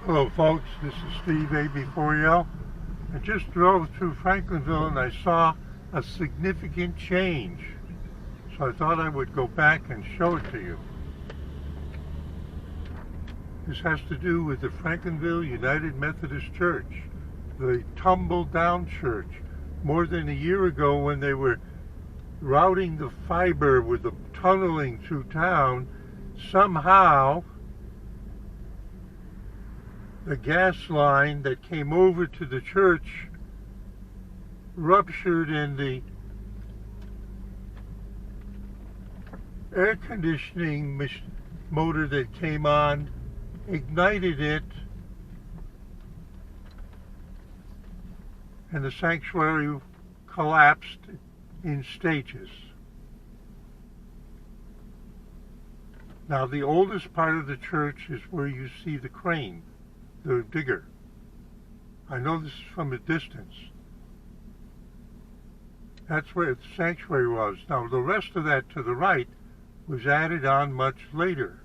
Hello folks, this is Steve AB4L. I just drove through Franklinville and I saw a significant change. So I thought I would go back and show it to you. This has to do with the Franklinville United Methodist Church, the Tumble-Down church. More than a year ago, when they were routing the fiber with the tunneling through town, somehow the gas line that came over to the church ruptured, and the air conditioning motor that came on ignited it, and the sanctuary collapsed in stages. Now, the oldest part of the church is where you see the crane, the digger. I know this is from a distance. That's where the sanctuary was. Now, the rest of that to the right was added on much later.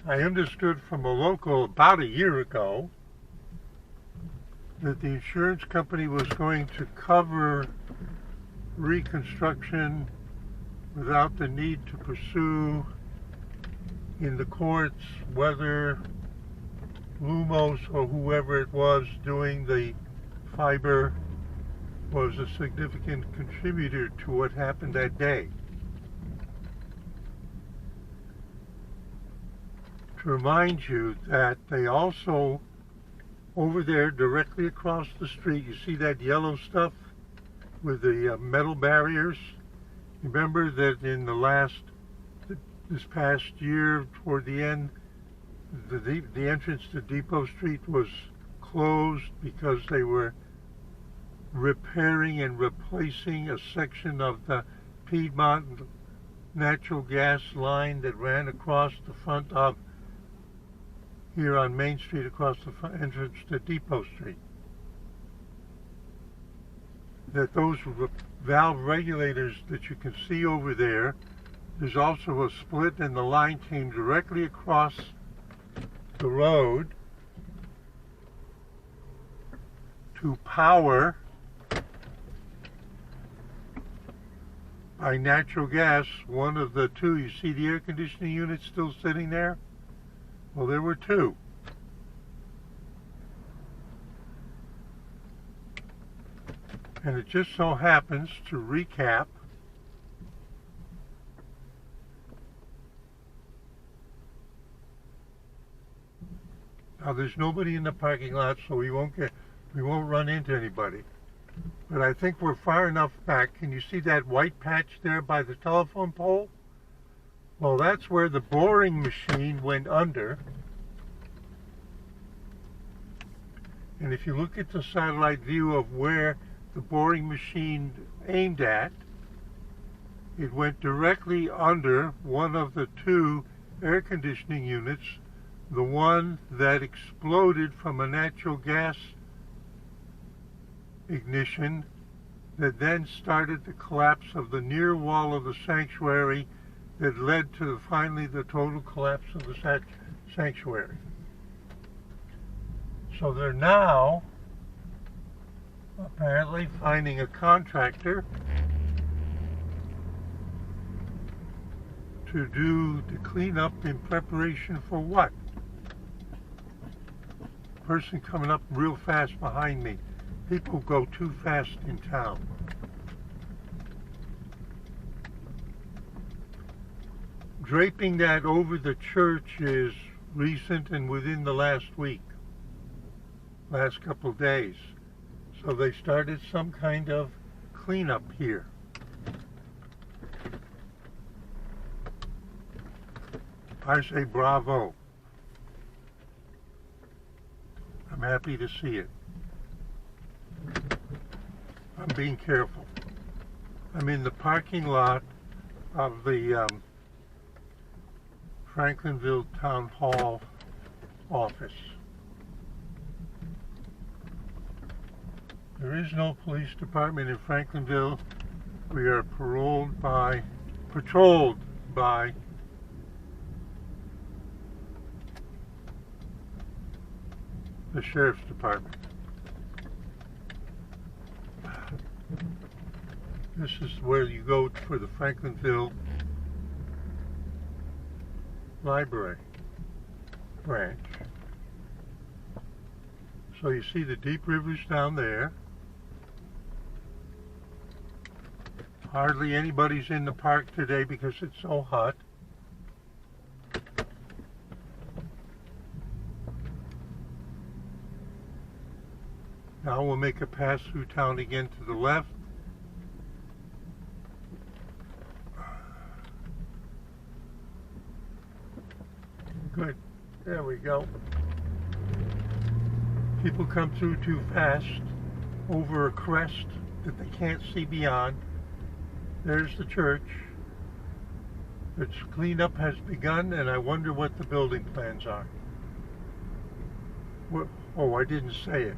I understood from a local about a year ago that the insurance company was going to cover reconstruction without the need to pursue in the courts whether Lumos or whoever it was doing the fiber was a significant contributor to what happened that day. To remind you that they also, over there directly across the street, you see that yellow stuff with the metal barriers? Remember that in this past year, toward the end, the entrance to Depot Street was closed because they were repairing and replacing a section of the Piedmont natural gas line that ran across the front of, here on Main Street, across the entrance to Depot Street. That those valve regulators that you can see over there, there's also a split, and the line came directly across the road to power by natural gas one of the two. You see the air conditioning units still sitting there? Well, there were two. And it just so happens, to recap, now there's nobody in the parking lot, so we won't run into anybody. But I think we're far enough back. Can you see that white patch there by the telephone pole? Well, that's where the boring machine went under. And if you look at the satellite view of where the boring machine aimed at, it went directly under one of the two air conditioning units, the one that exploded from a natural gas ignition that then started the collapse of the near wall of the sanctuary that led to finally the total collapse of the sanctuary. So they're now apparently finding a contractor to do the cleanup in preparation for what? Person coming up real fast behind me. People go too fast in town. Draping that over the church is recent and within the last week, last couple of days. So they started some kind of cleanup here. I say bravo. I'm happy to see it. I'm being careful. I'm in the parking lot of the Franklinville Town Hall office. There is no police department in Franklinville. We are patrolled by the sheriff's department. This is where you go for the Franklinville Library branch. So you see the deep rivers down there. Hardly anybody's in the park today because it's so hot. Now we'll make a pass through town again to the left. Good. There we go. People come through too fast over a crest that they can't see beyond. There's the church. Its cleanup has begun, and I wonder what the building plans are. Oh, I didn't say it.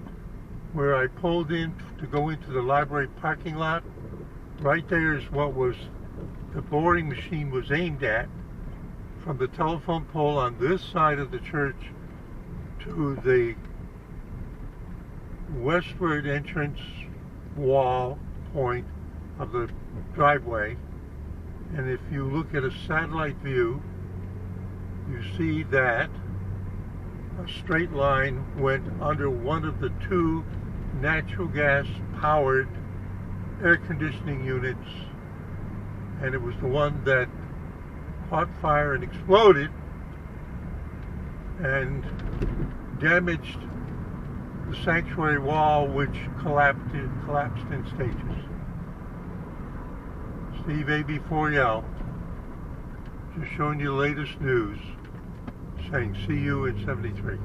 Where I pulled in to go into the library parking lot, right there is what was the boring machine was aimed at, from the telephone pole on this side of the church to the westward entrance wall point of the driveway. And if you look at a satellite view, you see that a straight line went under one of the two natural gas powered air conditioning units, and it was the one that caught fire and exploded and damaged the sanctuary wall, which collapsed in stages. Steve AB4L, just showing you the latest news, saying see you in 73.